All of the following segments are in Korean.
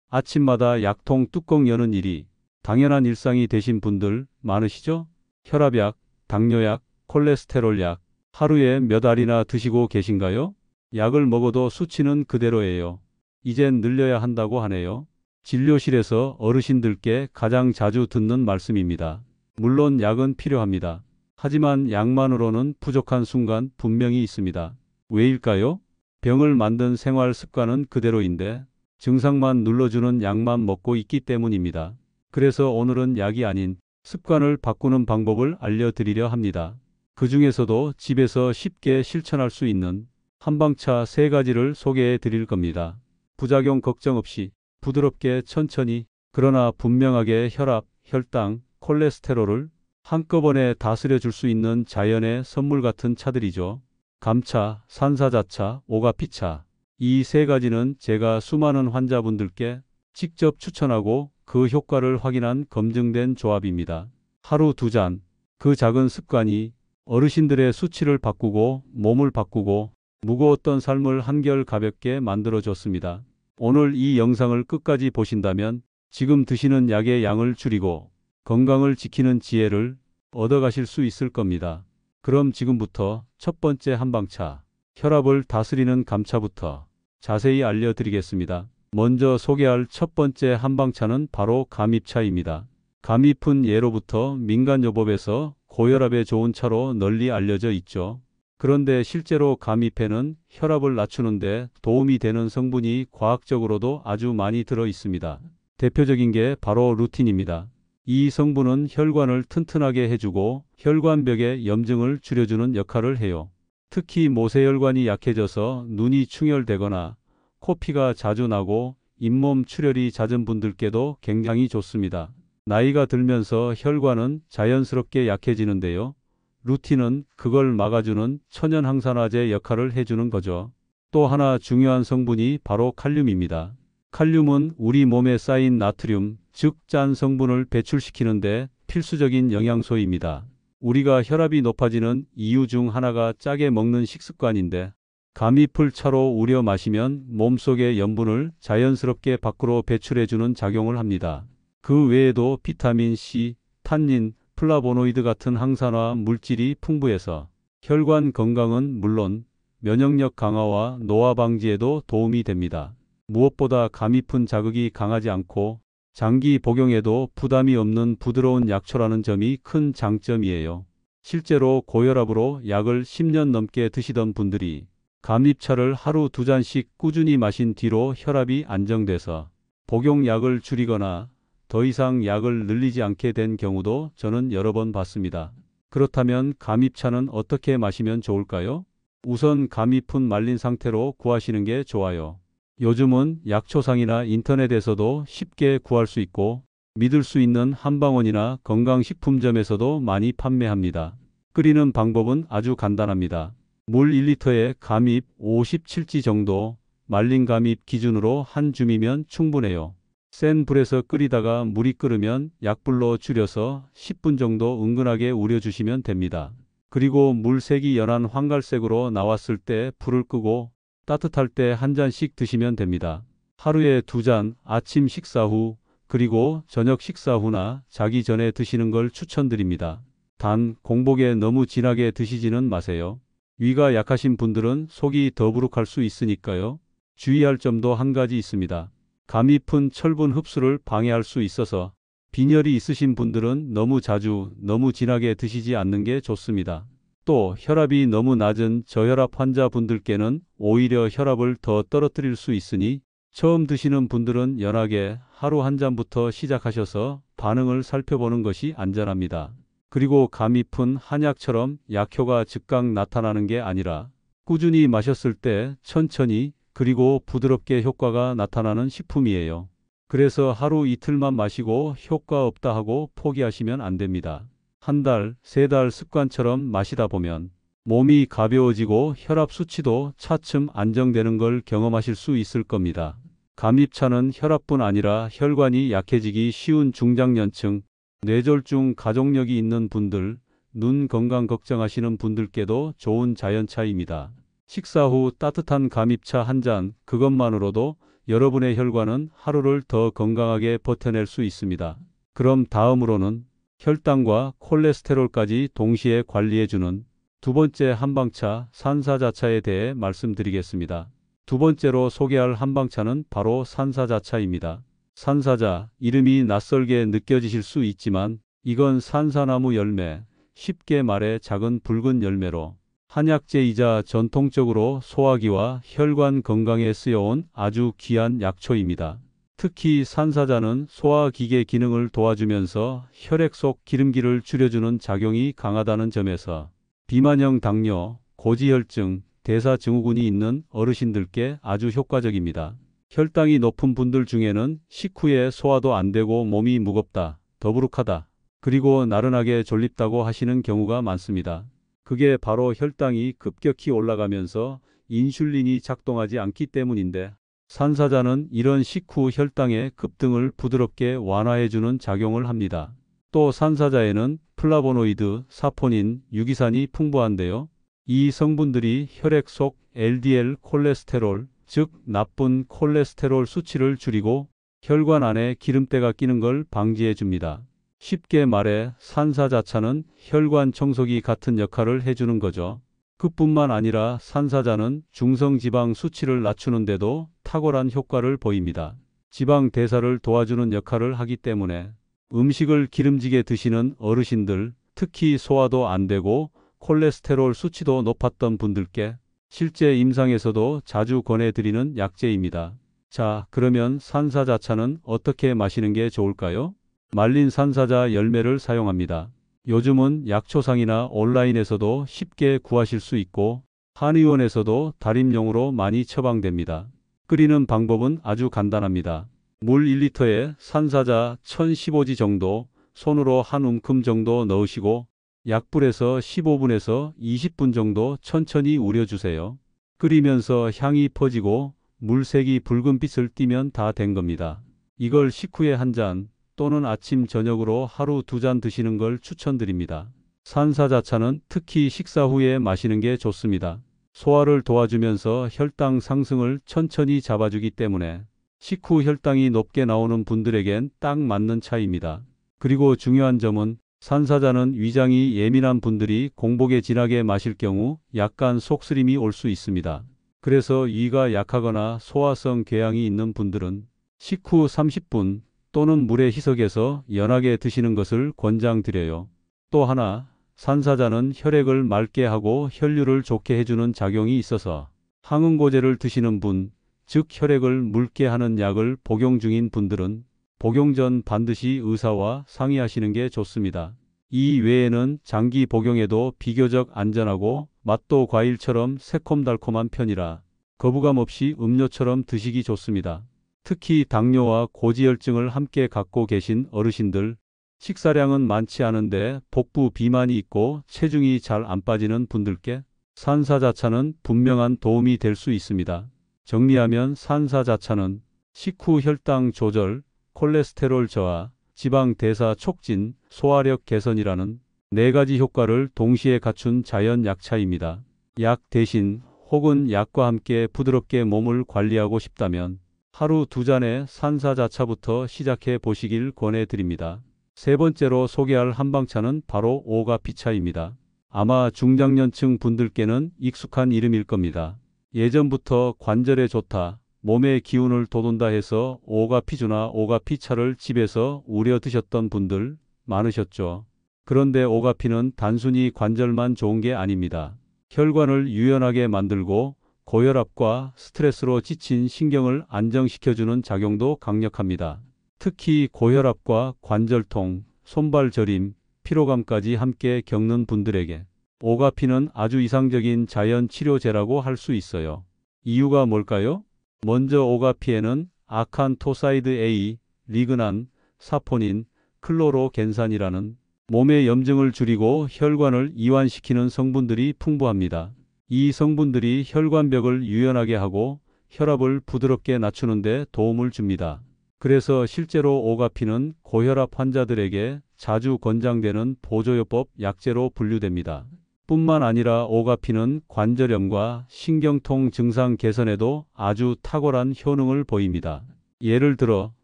아침마다 약통 뚜껑 여는 일이 당연한 일상이 되신 분들 많으시죠? 혈압약, 당뇨약, 콜레스테롤약 하루에 몇 알이나 드시고 계신가요? 약을 먹어도 수치는 그대로예요. 이젠 늘려야 한다고 하네요. 진료실에서 어르신들께 가장 자주 듣는 말씀입니다. 물론 약은 필요합니다. 하지만 약만으로는 부족한 순간 분명히 있습니다. 왜일까요? 병을 만든 생활 습관은 그대로인데 증상만 눌러주는 약만 먹고 있기 때문입니다. 그래서 오늘은 약이 아닌 습관을 바꾸는 방법을 알려드리려 합니다. 그 중에서도 집에서 쉽게 실천할 수 있는 한방차 3가지를 소개해 드릴 겁니다. 부작용 걱정 없이 부드럽게 천천히 그러나 분명하게 혈압, 혈당, 콜레스테롤을 한꺼번에 다스려 줄 수 있는 자연의 선물 같은 차들이죠. 감차, 산사자차, 오가피차. 이 3가지는 제가 수많은 환자분들께 직접 추천하고 그 효과를 확인한 검증된 조합입니다. 하루 2잔. 그 작은 습관이 어르신들의 수치를 바꾸고 몸을 바꾸고 무거웠던 삶을 한결 가볍게 만들어줬습니다. 오늘 이 영상을 끝까지 보신다면 지금 드시는 약의 양을 줄이고 건강을 지키는 지혜를 얻어가실 수 있을 겁니다. 그럼 지금부터 첫 번째 한방차, 혈압을 다스리는 감차부터 자세히 알려드리겠습니다. 먼저 소개할 첫 번째 한방차는 바로 감입차입니다. 감입은 예로부터 민간요법에서 고혈압에 좋은 차로 널리 알려져 있죠. 그런데 실제로 감입에는 혈압을 낮추는 데 도움이 되는 성분이 과학적으로도 아주 많이 들어 있습니다. 대표적인 게 바로 루틴입니다. 이 성분은 혈관을 튼튼하게 해주고 혈관벽의 염증을 줄여주는 역할을 해요. 특히 모세혈관이 약해져서 눈이 충혈되거나 코피가 자주 나고 잇몸 출혈이 잦은 분들께도 굉장히 좋습니다. 나이가 들면서 혈관은 자연스럽게 약해지는데요. 루틴은 그걸 막아주는 천연 항산화제 역할을 해주는 거죠. 또 하나 중요한 성분이 바로 칼륨입니다. 칼륨은 우리 몸에 쌓인 나트륨, 즉 짠 성분을 배출시키는데 필수적인 영양소입니다. 우리가 혈압이 높아지는 이유 중 하나가 짜게 먹는 식습관인데 감잎을 차로 우려 마시면 몸속의 염분을 자연스럽게 밖으로 배출해주는 작용을 합니다. 그 외에도 비타민 C, 탄닌, 플라보노이드 같은 항산화 물질이 풍부해서 혈관 건강은 물론 면역력 강화와 노화 방지에도 도움이 됩니다. 무엇보다 감잎은 자극이 강하지 않고 장기 복용에도 부담이 없는 부드러운 약초라는 점이 큰 장점이에요. 실제로 고혈압으로 약을 10년 넘게 드시던 분들이 감잎차를 하루 2잔씩 꾸준히 마신 뒤로 혈압이 안정돼서 복용약을 줄이거나 더 이상 약을 늘리지 않게 된 경우도 저는 여러 번 봤습니다. 그렇다면 감잎차는 어떻게 마시면 좋을까요? 우선 감잎은 말린 상태로 구하시는 게 좋아요. 요즘은 약초상이나 인터넷에서도 쉽게 구할 수 있고 믿을 수 있는 한방원이나 건강식품점에서도 많이 판매합니다. 끓이는 방법은 아주 간단합니다. 물 1리터에 감잎 57지 정도, 말린 감잎 기준으로 한 줌이면 충분해요. 센 불에서 끓이다가 물이 끓으면 약불로 줄여서 10분 정도 은근하게 우려주시면 됩니다. 그리고 물색이 연한 황갈색으로 나왔을 때 불을 끄고 따뜻할 때 한 잔씩 드시면 됩니다. 하루에 2잔, 아침 식사 후, 그리고 저녁 식사 후나 자기 전에 드시는 걸 추천드립니다. 단, 공복에 너무 진하게 드시지는 마세요. 위가 약하신 분들은 속이 더부룩할 수 있으니까요. 주의할 점도 한 가지 있습니다. 감잎은 철분 흡수를 방해할 수 있어서 빈혈이 있으신 분들은 너무 자주, 너무 진하게 드시지 않는 게 좋습니다. 또 혈압이 너무 낮은 저혈압 환자분들께는 오히려 혈압을 더 떨어뜨릴 수 있으니 처음 드시는 분들은 연하게 하루 한 잔부터 시작하셔서 반응을 살펴보는 것이 안전합니다. 그리고 감잎은 한약처럼 약효가 즉각 나타나는 게 아니라 꾸준히 마셨을 때 천천히 그리고 부드럽게 효과가 나타나는 식품이에요. 그래서 하루 이틀만 마시고 효과 없다 하고 포기하시면 안 됩니다. 한 달, 3달 습관처럼 마시다 보면 몸이 가벼워지고 혈압 수치도 차츰 안정되는 걸 경험하실 수 있을 겁니다. 감잎차는 혈압뿐 아니라 혈관이 약해지기 쉬운 중장년층, 뇌졸중 가족력이 있는 분들, 눈 건강 걱정하시는 분들께도 좋은 자연차입니다. 식사 후 따뜻한 감잎차 한 잔, 그것만으로도 여러분의 혈관은 하루를 더 건강하게 버텨낼 수 있습니다. 그럼 다음으로는 혈당과 콜레스테롤까지 동시에 관리해주는 두 번째 한방차 산사자차에 대해 말씀드리겠습니다. 두 번째로 소개할 한방차는 바로 산사자차입니다. 산사자, 이름이 낯설게 느껴지실 수 있지만 이건 산사나무 열매, 쉽게 말해 작은 붉은 열매로 한약재이자 전통적으로 소화기와 혈관 건강에 쓰여온 아주 귀한 약초입니다. 특히 산사자는 소화기계 기능을 도와주면서 혈액 속 기름기를 줄여주는 작용이 강하다는 점에서 비만형 당뇨, 고지혈증, 대사증후군이 있는 어르신들께 아주 효과적입니다. 혈당이 높은 분들 중에는 식후에 소화도 안 되고 몸이 무겁다, 더부룩하다, 그리고 나른하게 졸립다고 하시는 경우가 많습니다. 그게 바로 혈당이 급격히 올라가면서 인슐린이 작동하지 않기 때문인데 산사자는 이런 식후 혈당의 급등을 부드럽게 완화해주는 작용을 합니다. 또 산사자에는 플라보노이드, 사포닌, 유기산이 풍부한데요. 이 성분들이 혈액 속 LDL 콜레스테롤, 즉 나쁜 콜레스테롤 수치를 줄이고 혈관 안에 기름때가 끼는 걸 방지해 줍니다. 쉽게 말해 산사자차는 혈관 청소기 같은 역할을 해주는 거죠. 그뿐만 아니라 산사자는 중성지방 수치를 낮추는데도 탁월한 효과를 보입니다. 지방 대사를 도와주는 역할을 하기 때문에 음식을 기름지게 드시는 어르신들, 특히 소화도 안 되고 콜레스테롤 수치도 높았던 분들께 실제 임상에서도 자주 권해드리는 약재입니다. 자, 그러면 산사자차는 어떻게 마시는 게 좋을까요? 말린 산사자 열매를 사용합니다. 요즘은 약초상이나 온라인에서도 쉽게 구하실 수 있고 한의원에서도 달인용으로 많이 처방됩니다. 끓이는 방법은 아주 간단합니다. 물 1리터에 산사자 1015지 정도 손으로 한 움큼 정도 넣으시고 약불에서 15분에서 20분 정도 천천히 우려주세요. 끓이면서 향이 퍼지고 물색이 붉은빛을 띠면 다 된 겁니다. 이걸 식후에 한 잔 또는 아침 저녁으로 하루 2잔 드시는 걸 추천드립니다. 산사자차는 특히 식사 후에 마시는 게 좋습니다. 소화를 도와주면서 혈당 상승을 천천히 잡아주기 때문에 식후 혈당이 높게 나오는 분들에겐 딱 맞는 차입니다. 그리고 중요한 점은 산사자는 위장이 예민한 분들이 공복에 진하게 마실 경우 약간 속쓰림이 올 수 있습니다. 그래서 위가 약하거나 소화성 궤양이 있는 분들은 식후 30분 또는 물에 희석해서 연하게 드시는 것을 권장드려요. 또 하나, 산사자는 혈액을 맑게 하고 혈류를 좋게 해주는 작용이 있어서 항응고제를 드시는 분, 즉 혈액을 묽게 하는 약을 복용 중인 분들은 복용 전 반드시 의사와 상의하시는 게 좋습니다. 이 외에는 장기 복용에도 비교적 안전하고 맛도 과일처럼 새콤달콤한 편이라 거부감 없이 음료처럼 드시기 좋습니다. 특히 당뇨와 고지혈증을 함께 갖고 계신 어르신들, 식사량은 많지 않은데 복부 비만이 있고 체중이 잘 안 빠지는 분들께 산사자차는 분명한 도움이 될 수 있습니다. 정리하면 산사자차는 식후 혈당 조절, 콜레스테롤 저하, 지방 대사 촉진, 소화력 개선이라는 4가지 효과를 동시에 갖춘 자연 약차입니다. 약 대신 혹은 약과 함께 부드럽게 몸을 관리하고 싶다면 하루 2잔의 산사자차부터 시작해 보시길 권해드립니다. 세 번째로 소개할 한방차는 바로 오가피차입니다. 아마 중장년층 분들께는 익숙한 이름일 겁니다. 예전부터 관절에 좋다, 몸의 기운을 돋운다 해서 오가피주나 오가피차를 집에서 우려 드셨던 분들 많으셨죠. 그런데 오가피는 단순히 관절만 좋은 게 아닙니다. 혈관을 유연하게 만들고 고혈압과 스트레스로 지친 신경을 안정시켜주는 작용도 강력합니다. 특히 고혈압과 관절통, 손발 저림, 피로감까지 함께 겪는 분들에게 오가피는 아주 이상적인 자연 치료제라고 할 수 있어요. 이유가 뭘까요? 먼저 오가피에는 아칸토사이드 A, 리그난, 사포닌, 클로로겐산이라는 몸의 염증을 줄이고 혈관을 이완시키는 성분들이 풍부합니다. 이 성분들이 혈관벽을 유연하게 하고 혈압을 부드럽게 낮추는 데 도움을 줍니다. 그래서 실제로 오가피는 고혈압 환자들에게 자주 권장되는 보조요법 약재로 분류됩니다. 뿐만 아니라 오가피는 관절염과 신경통 증상 개선에도 아주 탁월한 효능을 보입니다. 예를 들어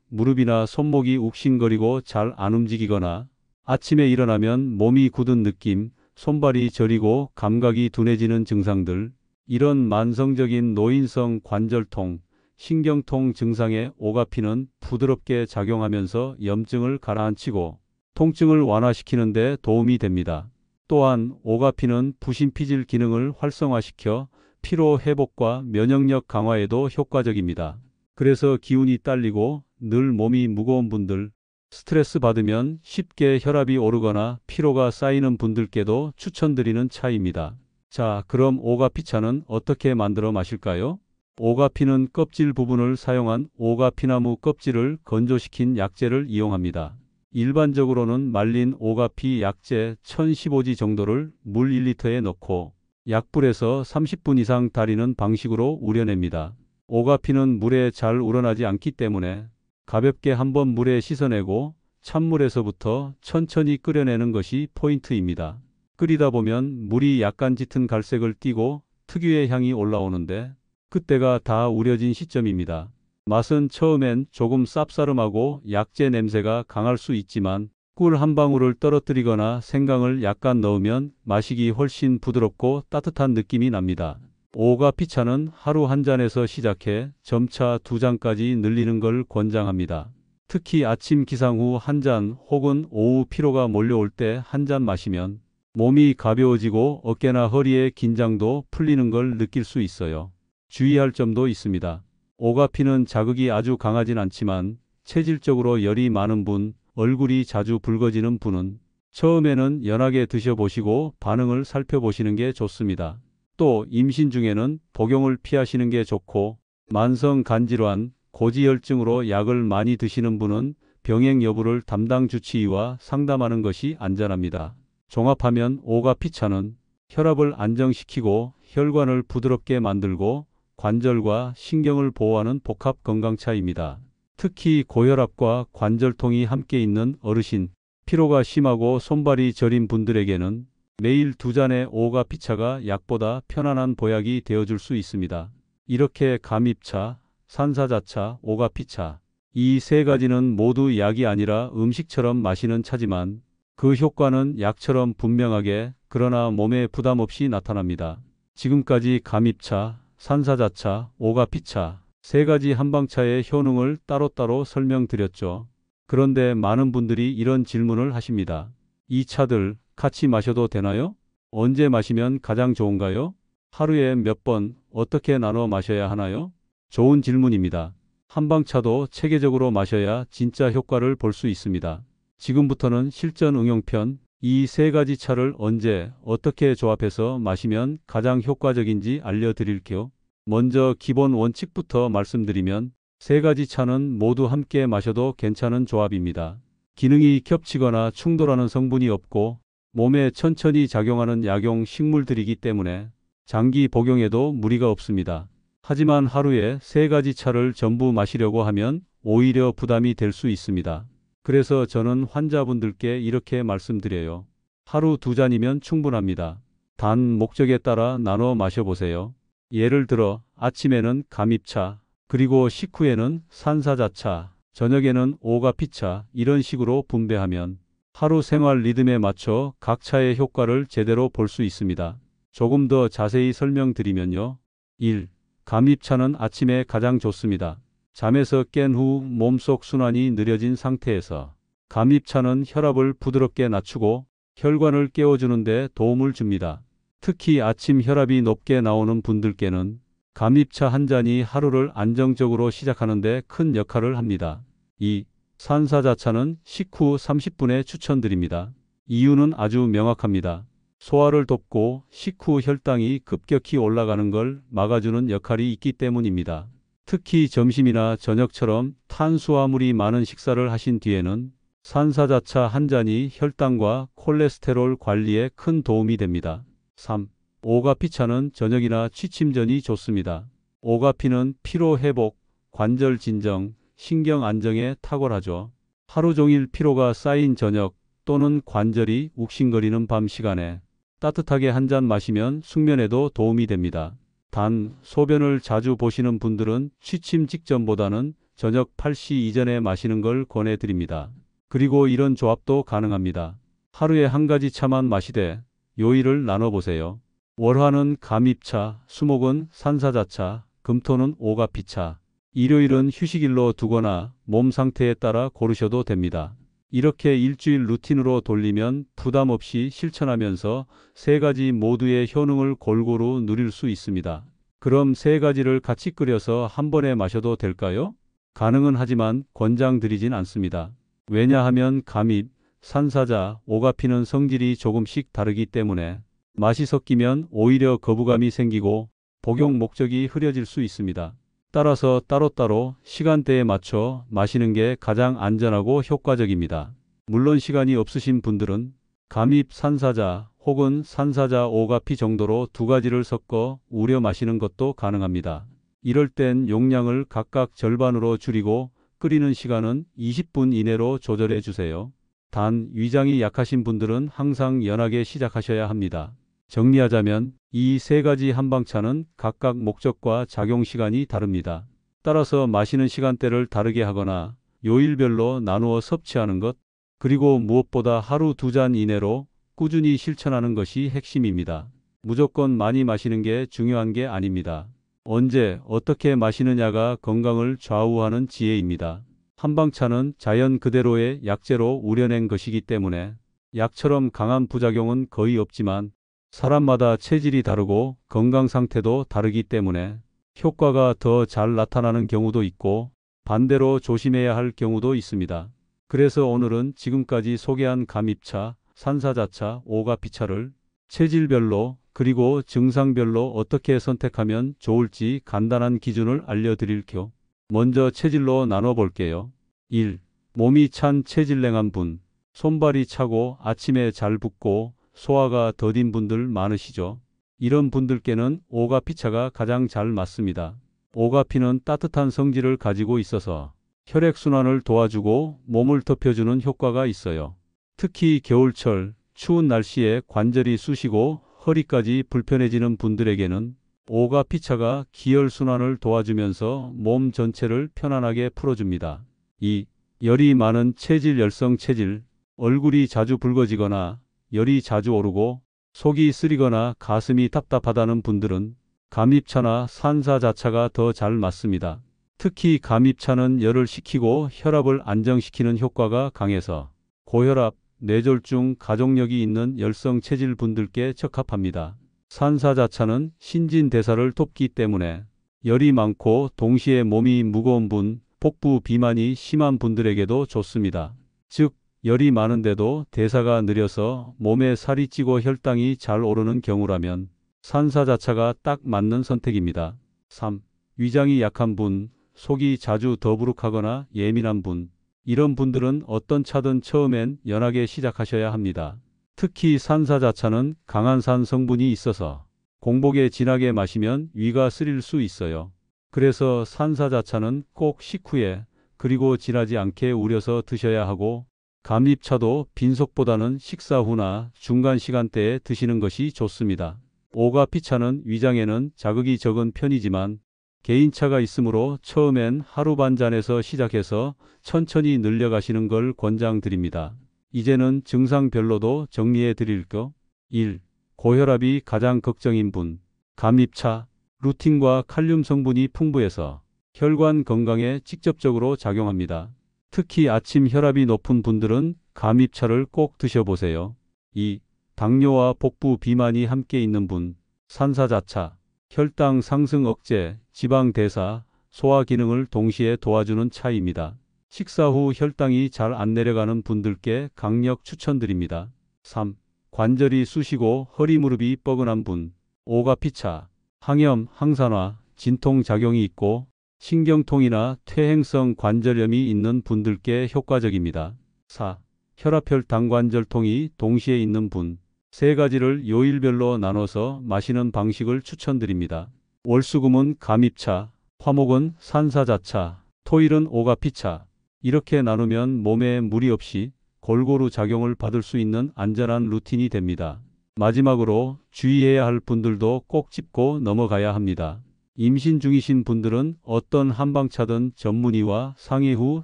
무릎이나 손목이 욱신거리고 잘 안 움직이거나 아침에 일어나면 몸이 굳은 느낌, 손발이 저리고 감각이 둔해지는 증상들, 이런 만성적인 노인성 관절통, 신경통 증상에 오가피는 부드럽게 작용하면서 염증을 가라앉히고 통증을 완화시키는 데 도움이 됩니다. 또한 오가피는 부신피질 기능을 활성화시켜 피로 회복과 면역력 강화에도 효과적입니다. 그래서 기운이 딸리고 늘 몸이 무거운 분들, 스트레스 받으면 쉽게 혈압이 오르거나 피로가 쌓이는 분들께도 추천드리는 차입니다. 자, 그럼 오가피차는 어떻게 만들어 마실까요? 오가피는 껍질 부분을 사용한 오가피나무 껍질을 건조시킨 약재를 이용합니다. 일반적으로는 말린 오가피 약재 1015지 정도를 물 1리터에 넣고 약불에서 30분 이상 달이는 방식으로 우려냅니다. 오가피는 물에 잘 우러나지 않기 때문에 가볍게 한번 물에 씻어내고 찬물에서부터 천천히 끓여내는 것이 포인트입니다. 끓이다 보면 물이 약간 짙은 갈색을 띠고 특유의 향이 올라오는데 그때가 다 우려진 시점입니다. 맛은 처음엔 조금 쌉싸름하고 약재 냄새가 강할 수 있지만 꿀 한 방울을 떨어뜨리거나 생강을 약간 넣으면 마시기 훨씬 부드럽고 따뜻한 느낌이 납니다. 오가피차는 하루 한 잔에서 시작해 점차 2잔까지 늘리는 걸 권장합니다. 특히 아침 기상 후 한 잔 혹은 오후 피로가 몰려올 때 한 잔 마시면 몸이 가벼워지고 어깨나 허리의 긴장도 풀리는 걸 느낄 수 있어요. 주의할 점도 있습니다. 오가피는 자극이 아주 강하진 않지만 체질적으로 열이 많은 분, 얼굴이 자주 붉어지는 분은 처음에는 연하게 드셔보시고 반응을 살펴보시는 게 좋습니다. 또 임신 중에는 복용을 피하시는 게 좋고 만성 간질환, 고지혈증으로 약을 많이 드시는 분은 병행 여부를 담당 주치의와 상담하는 것이 안전합니다. 종합하면 오가피차는 혈압을 안정시키고 혈관을 부드럽게 만들고 관절과 신경을 보호하는 복합 건강차입니다. 특히 고혈압과 관절통이 함께 있는 어르신, 피로가 심하고 손발이 저린 분들에게는 매일 2잔의 오가피차가 약보다 편안한 보약이 되어줄 수 있습니다. 이렇게 감입차, 산사자차, 오가피차, 이 세 가지는 모두 약이 아니라 음식처럼 마시는 차지만 그 효과는 약처럼 분명하게 그러나 몸에 부담 없이 나타납니다. 지금까지 감입차, 산사자차, 오가피차 세 가지 한방차의 효능을 따로따로 설명드렸죠. 그런데 많은 분들이 이런 질문을 하십니다. 이 차들 같이 마셔도 되나요? 언제 마시면 가장 좋은가요? 하루에 몇 번, 어떻게 나눠 마셔야 하나요? 좋은 질문입니다. 한방차도 체계적으로 마셔야 진짜 효과를 볼 수 있습니다. 지금부터는 실전 응용편, 이 세 가지 차를 언제, 어떻게 조합해서 마시면 가장 효과적인지 알려드릴게요. 먼저 기본 원칙부터 말씀드리면 세 가지 차는 모두 함께 마셔도 괜찮은 조합입니다. 기능이 겹치거나 충돌하는 성분이 없고 몸에 천천히 작용하는 약용 식물들이기 때문에 장기 복용에도 무리가 없습니다. 하지만 하루에 세 가지 차를 전부 마시려고 하면 오히려 부담이 될 수 있습니다. 그래서 저는 환자분들께 이렇게 말씀드려요. 하루 2잔이면 충분합니다. 단 목적에 따라 나눠 마셔보세요. 예를 들어 아침에는 감입차, 그리고 식후에는 산사자차, 저녁에는 오가피차 이런 식으로 분배하면 하루 생활 리듬에 맞춰 각 차의 효과를 제대로 볼 수 있습니다. 조금 더 자세히 설명드리면요. 1. 감입차는 아침에 가장 좋습니다. 잠에서 깬 후 몸속 순환이 느려진 상태에서 감입차는 혈압을 부드럽게 낮추고 혈관을 깨워주는 데 도움을 줍니다. 특히 아침 혈압이 높게 나오는 분들께는 감입차 한 잔이 하루를 안정적으로 시작하는 데 큰 역할을 합니다. 2. 산사자차는 식후 30분에 추천드립니다. 이유는 아주 명확합니다. 소화를 돕고 식후 혈당이 급격히 올라가는 걸 막아주는 역할이 있기 때문입니다. 특히 점심이나 저녁처럼 탄수화물이 많은 식사를 하신 뒤에는 산사자차 한 잔이 혈당과 콜레스테롤 관리에 큰 도움이 됩니다. 3. 오가피차는 저녁이나 취침 전이 좋습니다. 오가피는 피로 회복, 관절 진정, 신경 안정에 탁월하죠. 하루 종일 피로가 쌓인 저녁 또는 관절이 욱신거리는 밤 시간에 따뜻하게 한 잔 마시면 숙면에도 도움이 됩니다. 단, 소변을 자주 보시는 분들은 취침 직전보다는 저녁 8시 이전에 마시는 걸 권해드립니다. 그리고 이런 조합도 가능합니다. 하루에 한 가지 차만 마시되 요일을 나눠보세요. 월화는 감입차, 수목은 산사자차, 금토는 오가피차. 일요일은 휴식일로 두거나 몸 상태에 따라 고르셔도 됩니다. 이렇게 일주일 루틴으로 돌리면 부담 없이 실천하면서 세 가지 모두의 효능을 골고루 누릴 수 있습니다. 그럼 세 가지를 같이 끓여서 한 번에 마셔도 될까요? 가능은 하지만 권장드리진 않습니다. 왜냐하면 감입, 산사자, 오가피는 성질이 조금씩 다르기 때문에 맛이 섞이면 오히려 거부감이 생기고 복용 목적이 흐려질 수 있습니다. 따라서 따로따로 시간대에 맞춰 마시는 게 가장 안전하고 효과적입니다. 물론 시간이 없으신 분들은 감입 산사자 혹은 산사자 오가피 정도로 두 가지를 섞어 우려 마시는 것도 가능합니다. 이럴 땐 용량을 각각 절반으로 줄이고 끓이는 시간은 20분 이내로 조절해 주세요. 단, 위장이 약하신 분들은 항상 연하게 시작하셔야 합니다. 정리하자면 이 세 가지 한방차는 각각 목적과 작용 시간이 다릅니다. 따라서 마시는 시간대를 다르게 하거나 요일별로 나누어 섭취하는 것, 그리고 무엇보다 하루 2잔 이내로 꾸준히 실천하는 것이 핵심입니다. 무조건 많이 마시는 게 중요한 게 아닙니다. 언제, 어떻게 마시느냐가 건강을 좌우하는 지혜입니다. 한방차는 자연 그대로의 약재로 우려낸 것이기 때문에 약처럼 강한 부작용은 거의 없지만 사람마다 체질이 다르고 건강 상태도 다르기 때문에 효과가 더 잘 나타나는 경우도 있고 반대로 조심해야 할 경우도 있습니다. 그래서 오늘은 지금까지 소개한 감입차, 산사자차, 오가피차를 체질별로 그리고 증상별로 어떻게 선택하면 좋을지 간단한 기준을 알려드릴게요. 먼저 체질로 나눠볼게요. 1. 몸이 찬 체질냉한 분. 손발이 차고 아침에 잘 붓고 소화가 더딘 분들 많으시죠? 이런 분들께는 오가피차가 가장 잘 맞습니다. 오가피는 따뜻한 성질을 가지고 있어서 혈액순환을 도와주고 몸을 덮여주는 효과가 있어요. 특히 겨울철 추운 날씨에 관절이 쑤시고 허리까지 불편해지는 분들에게는 오가피차가 기혈순환을 도와주면서 몸 전체를 편안하게 풀어줍니다. 2. 열이 많은 체질 열성 체질. 얼굴이 자주 붉어지거나 열이 자주 오르고 속이 쓰리거나 가슴이 답답하다는 분들은 감입차나 산사자차가 더 잘 맞습니다. 특히 감입차는 열을 식히고 혈압을 안정시키는 효과가 강해서 고혈압, 뇌졸중, 가족력이 있는 열성 체질 분들께 적합합니다. 산사자차는 신진대사를 돕기 때문에 열이 많고 동시에 몸이 무거운 분, 복부 비만이 심한 분들에게도 좋습니다. 즉, 열이 많은데도 대사가 느려서 몸에 살이 찌고 혈당이 잘 오르는 경우라면 산사자차가 딱 맞는 선택입니다. 3. 위장이 약한 분, 속이 자주 더부룩하거나 예민한 분. 이런 분들은 어떤 차든 처음엔 연하게 시작하셔야 합니다. 특히 산사자차는 강한 산 성분이 있어서 공복에 진하게 마시면 위가 쓰릴 수 있어요. 그래서 산사자차는 꼭 식후에 그리고 진하지 않게 우려서 드셔야 하고 감입차도 빈속보다는 식사 후나 중간 시간대에 드시는 것이 좋습니다. 오가피차는 위장에는 자극이 적은 편이지만 개인차가 있으므로 처음엔 하루 반 잔에서 시작해서 천천히 늘려가시는 걸 권장드립니다. 이제는 증상별로도 정리해 드릴게요. 1. 고혈압이 가장 걱정인 분. 감입차, 루틴과 칼륨 성분이 풍부해서 혈관 건강에 직접적으로 작용합니다. 특히 아침 혈압이 높은 분들은 감입차를 꼭 드셔보세요. 2. 당뇨와 복부 비만이 함께 있는 분. 산사자차, 혈당 상승 억제, 지방 대사, 소화 기능을 동시에 도와주는 차입니다. 식사 후 혈당이 잘 안 내려가는 분들께 강력 추천드립니다. 3. 관절이 쑤시고 허리 무릎이 뻐근한 분. 오가피차, 항염, 항산화, 진통 작용이 있고 신경통이나 퇴행성 관절염이 있는 분들께 효과적입니다. 4. 혈압혈당관절통이 동시에 있는 분. 세 가지를 요일별로 나눠서 마시는 방식을 추천드립니다. 월수금은 감입차, 화목은 산사자차, 토일은 오가피차. 이렇게 나누면 몸에 무리 없이 골고루 작용을 받을 수 있는 안전한 루틴이 됩니다. 마지막으로 주의해야 할 분들도 꼭 짚고 넘어가야 합니다. 임신 중이신 분들은 어떤 한방차든 전문의와 상의 후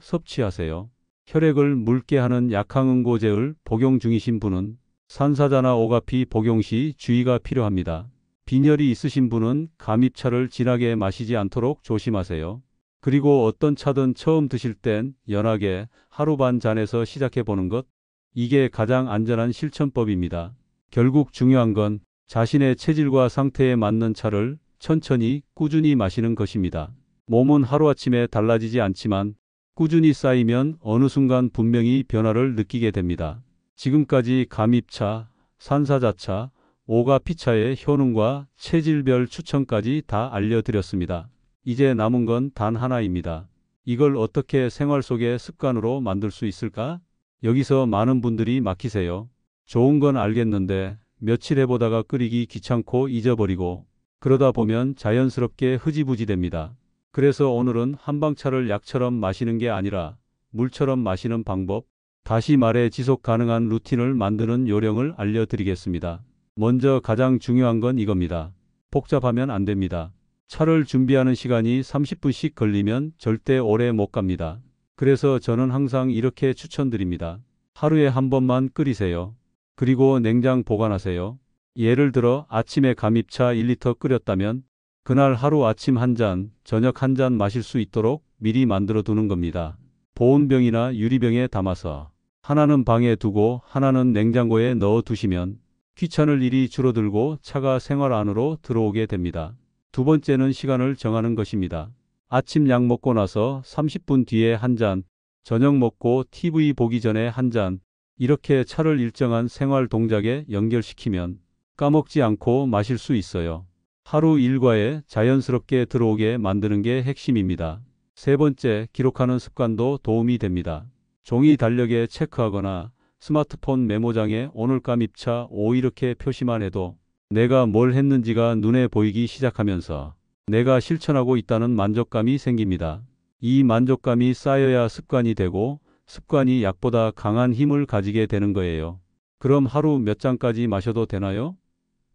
섭취하세요. 혈액을 묽게 하는 약항응고제를 복용 중이신 분은 산사자나 오가피 복용 시 주의가 필요합니다. 빈혈이 있으신 분은 감입차를 진하게 마시지 않도록 조심하세요. 그리고 어떤 차든 처음 드실 땐 연하게 하루 반 잔에서 시작해 보는 것, 이게 가장 안전한 실천법입니다. 결국 중요한 건 자신의 체질과 상태에 맞는 차를 천천히 꾸준히 마시는 것입니다. 몸은 하루아침에 달라지지 않지만 꾸준히 쌓이면 어느 순간 분명히 변화를 느끼게 됩니다. 지금까지 감입차, 산사자차, 오가피차의 효능과 체질별 추천까지 다 알려드렸습니다. 이제 남은 건 단 하나입니다. 이걸 어떻게 생활 속의 습관으로 만들 수 있을까? 여기서 많은 분들이 막히세요. 좋은 건 알겠는데 며칠 해보다가 끓이기 귀찮고 잊어버리고 그러다 보면 자연스럽게 흐지부지 됩니다. 그래서 오늘은 한방차를 약처럼 마시는 게 아니라 물처럼 마시는 방법, 다시 말해 지속 가능한 루틴을 만드는 요령을 알려드리겠습니다. 먼저 가장 중요한 건 이겁니다. 복잡하면 안 됩니다. 차를 준비하는 시간이 30분씩 걸리면 절대 오래 못 갑니다. 그래서 저는 항상 이렇게 추천드립니다. 하루에 한 번만 끓이세요. 그리고 냉장 보관하세요. 예를 들어 아침에 감입차 1리터 끓였다면 그날 하루 아침 한 잔, 저녁 한 잔 마실 수 있도록 미리 만들어 두는 겁니다. 보온병이나 유리병에 담아서 하나는 방에 두고 하나는 냉장고에 넣어 두시면 귀찮을 일이 줄어들고 차가 생활 안으로 들어오게 됩니다. 두 번째는 시간을 정하는 것입니다. 아침 약 먹고 나서 30분 뒤에 한 잔, 저녁 먹고 TV 보기 전에 한 잔, 이렇게 차를 일정한 생활 동작에 연결시키면 까먹지 않고 마실 수 있어요. 하루 일과에 자연스럽게 들어오게 만드는 게 핵심입니다. 세 번째, 기록하는 습관도 도움이 됩니다. 종이 달력에 체크하거나 스마트폰 메모장에 오늘 감입차 5 이렇게 표시만 해도 내가 뭘 했는지가 눈에 보이기 시작하면서 내가 실천하고 있다는 만족감이 생깁니다. 이 만족감이 쌓여야 습관이 되고 습관이 약보다 강한 힘을 가지게 되는 거예요. 그럼 하루 몇 잔까지 마셔도 되나요?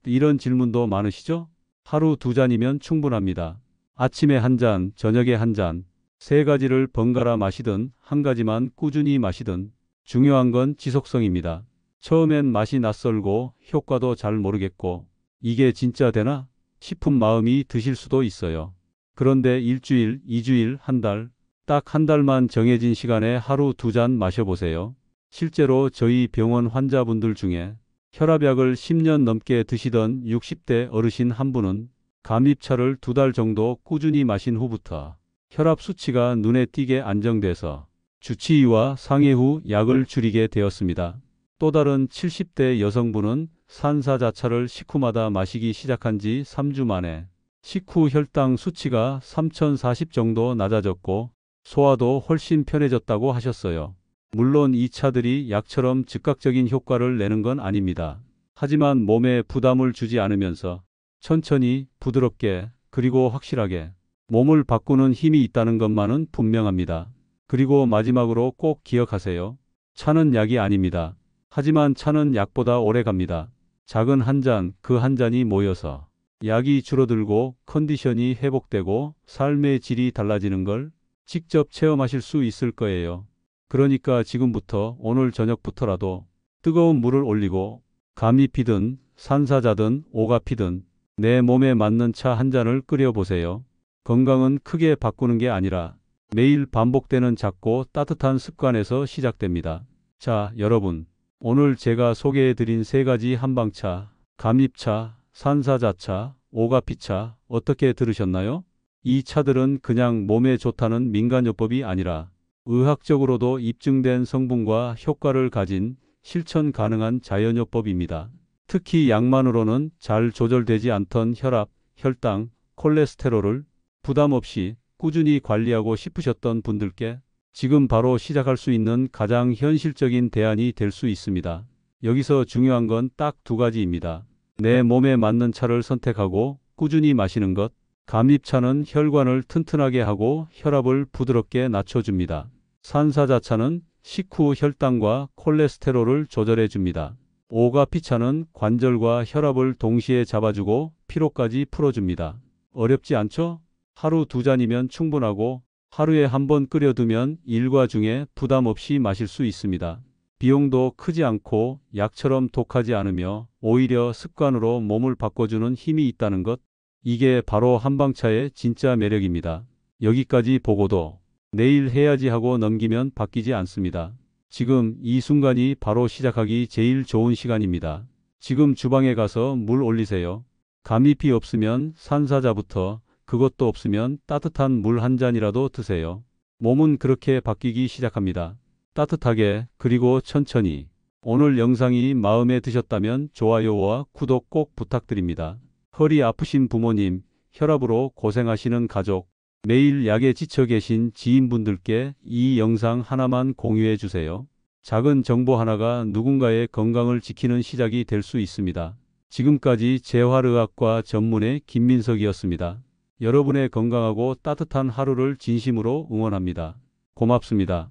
이런 질문도 많으시죠? 하루 2잔이면 충분합니다. 아침에 한 잔, 저녁에 한 잔, 세 가지를 번갈아 마시든 한 가지만 꾸준히 마시든 중요한 건 지속성입니다. 처음엔 맛이 낯설고 효과도 잘 모르겠고 이게 진짜 되나 싶은 마음이 드실 수도 있어요. 그런데 일주일, 2주일, 한 달, 딱 한 달만 정해진 시간에 하루 2잔 마셔보세요. 실제로 저희 병원 환자분들 중에 혈압약을 10년 넘게 드시던 60대 어르신 한 분은 감입차를 2달 정도 꾸준히 마신 후부터 혈압 수치가 눈에 띄게 안정돼서 주치의와 상의 후 약을 줄이게 되었습니다. 또 다른 70대 여성분은 산사자차를 식후마다 마시기 시작한 지 3주 만에 식후 혈당 수치가 3040 정도 낮아졌고 소화도 훨씬 편해졌다고 하셨어요. 물론 이 차들이 약처럼 즉각적인 효과를 내는 건 아닙니다. 하지만 몸에 부담을 주지 않으면서 천천히 부드럽게 그리고 확실하게 몸을 바꾸는 힘이 있다는 것만은 분명합니다. 그리고 마지막으로 꼭 기억하세요. 차는 약이 아닙니다. 하지만 차는 약보다 오래 갑니다. 작은 한 잔, 그 한 잔이 모여서 약이 줄어들고 컨디션이 회복되고 삶의 질이 달라지는 걸 직접 체험하실 수 있을 거예요. 그러니까 지금부터 오늘 저녁부터라도 뜨거운 물을 올리고 감잎이든 산사자든 오가피든 내 몸에 맞는 차 한 잔을 끓여보세요. 건강은 크게 바꾸는 게 아니라 매일 반복되는 작고 따뜻한 습관에서 시작됩니다. 자, 여러분. 오늘 제가 소개해드린 세 가지 한방차, 감잎차, 산사자차, 오가피차 어떻게 들으셨나요? 이 차들은 그냥 몸에 좋다는 민간요법이 아니라 의학적으로도 입증된 성분과 효과를 가진 실천 가능한 자연요법입니다. 특히 약만으로는 잘 조절되지 않던 혈압, 혈당, 콜레스테롤을 부담 없이 꾸준히 관리하고 싶으셨던 분들께 지금 바로 시작할 수 있는 가장 현실적인 대안이 될 수 있습니다. 여기서 중요한 건 딱 2가지입니다. 내 몸에 맞는 차를 선택하고 꾸준히 마시는 것. 감잎차는 혈관을 튼튼하게 하고 혈압을 부드럽게 낮춰줍니다. 산사자차는 식후 혈당과 콜레스테롤을 조절해 줍니다. 오가피차는 관절과 혈압을 동시에 잡아주고 피로까지 풀어줍니다. 어렵지 않죠? 하루 2잔이면 충분하고 하루에 한 번 끓여두면 일과 중에 부담 없이 마실 수 있습니다. 비용도 크지 않고 약처럼 독하지 않으며 오히려 습관으로 몸을 바꿔주는 힘이 있다는 것. 이게 바로 한방차의 진짜 매력입니다. 여기까지 보고도 내일 해야지 하고 넘기면 바뀌지 않습니다. 지금 이 순간이 바로 시작하기 제일 좋은 시간입니다. 지금 주방에 가서 물 올리세요. 가미비 없으면 산사자부터, 그것도 없으면 따뜻한 물 한 잔이라도 드세요. 몸은 그렇게 바뀌기 시작합니다. 따뜻하게, 그리고 천천히. 오늘 영상이 마음에 드셨다면 좋아요와 구독 꼭 부탁드립니다. 허리 아프신 부모님, 혈압으로 고생하시는 가족, 매일 약에 지쳐 계신 지인분들께 이 영상 하나만 공유해 주세요. 작은 정보 하나가 누군가의 건강을 지키는 시작이 될 수 있습니다. 지금까지 재활의학과 전문의 김민석이었습니다. 여러분의 건강하고 따뜻한 하루를 진심으로 응원합니다. 고맙습니다.